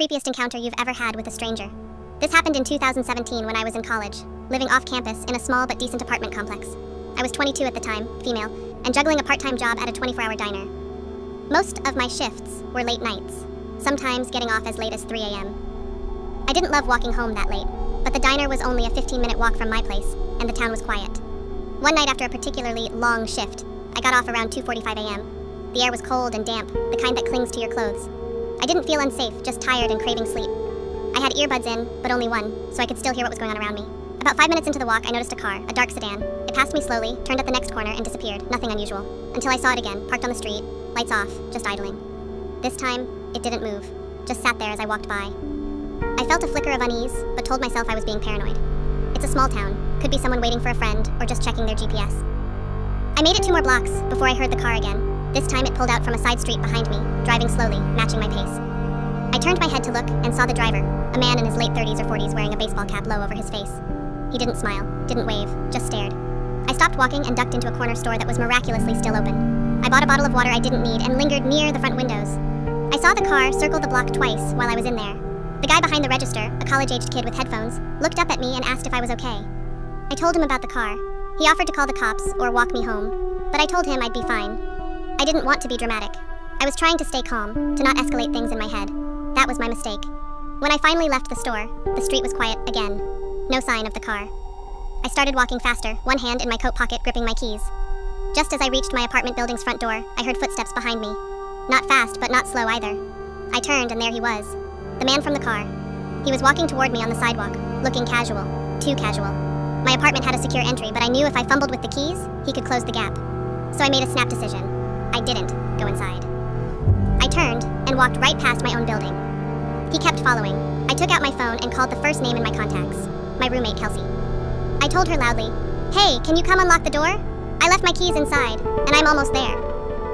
creepiest encounter you've ever had with a stranger? This happened in 2017 when I was in college, living off campus in a small but decent apartment complex. I was 22 at the time, female, and juggling a part-time job at a 24-hour diner. Most of my shifts were late nights, sometimes getting off as late as 3 a.m. I didn't love walking home that late, but the diner was only a 15-minute walk from my place, and the town was quiet. One night after a particularly long shift, I got off around 2:45 a.m. The air was cold and damp, the kind that clings to your clothes. I didn't feel unsafe, just tired and craving sleep. I had earbuds in, but only one, so I could still hear what was going on around me. About 5 minutes into the walk, I noticed a car, a dark sedan. It passed me slowly, turned at the next corner, and disappeared. Nothing unusual. Until I saw it again, parked on the street, lights off, just idling. This time, it didn't move, just sat there as I walked by. I felt a flicker of unease, but told myself I was being paranoid. It's a small town, could be someone waiting for a friend, or just checking their GPS. I made it 2 more blocks before I heard the car again. This time it pulled out from a side street behind me, driving slowly, matching my pace. I turned my head to look and saw the driver, a man in his late 30s or 40s wearing a baseball cap low over his face. He didn't smile, didn't wave, just stared. I stopped walking and ducked into a corner store that was miraculously still open. I bought a bottle of water I didn't need and lingered near the front windows. I saw the car circle the block twice while I was in there. The guy behind the register, a college-aged kid with headphones, looked up at me and asked if I was okay. I told him about the car. He offered to call the cops or walk me home, but I told him I'd be fine. I didn't want to be dramatic. I was trying to stay calm, to not escalate things in my head. That was my mistake. When I finally left the store, the street was quiet again. No sign of the car. I started walking faster, one hand in my coat pocket gripping my keys. Just as I reached my apartment building's front door, I heard footsteps behind me. Not fast, but not slow either. I turned and there he was. The man from the car. He was walking toward me on the sidewalk, looking casual. Too casual. My apartment had a secure entry, but I knew if I fumbled with the keys, he could close the gap. So I made a snap decision. I didn't go inside. I turned and walked right past my own building. He kept following. I took out my phone and called the first name in my contacts. My roommate, Kelsey. I told her loudly, "Hey, can you come unlock the door? I left my keys inside, and I'm almost there."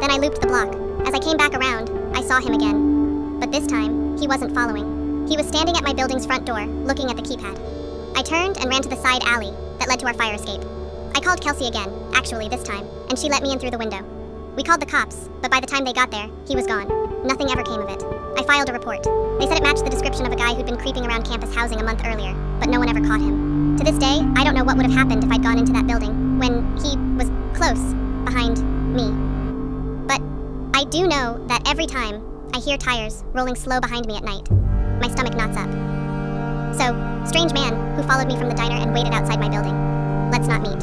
Then I looped the block. As I came back around, I saw him again. But this time, he wasn't following. He was standing at my building's front door, looking at the keypad. I turned and ran to the side alley that led to our fire escape. I called Kelsey again, actually this time, and she let me in through the window. We called the cops, but by the time they got there, he was gone. Nothing ever came of it. I filed a report. They said it matched the description of a guy who'd been creeping around campus housing a month earlier, but no one ever caught him. To this day, I don't know what would have happened if I'd gone into that building when he was close behind me. But I do know that every time I hear tires rolling slow behind me at night, my stomach knots up. So, strange man who followed me from the diner and waited outside my building. Let's not meet.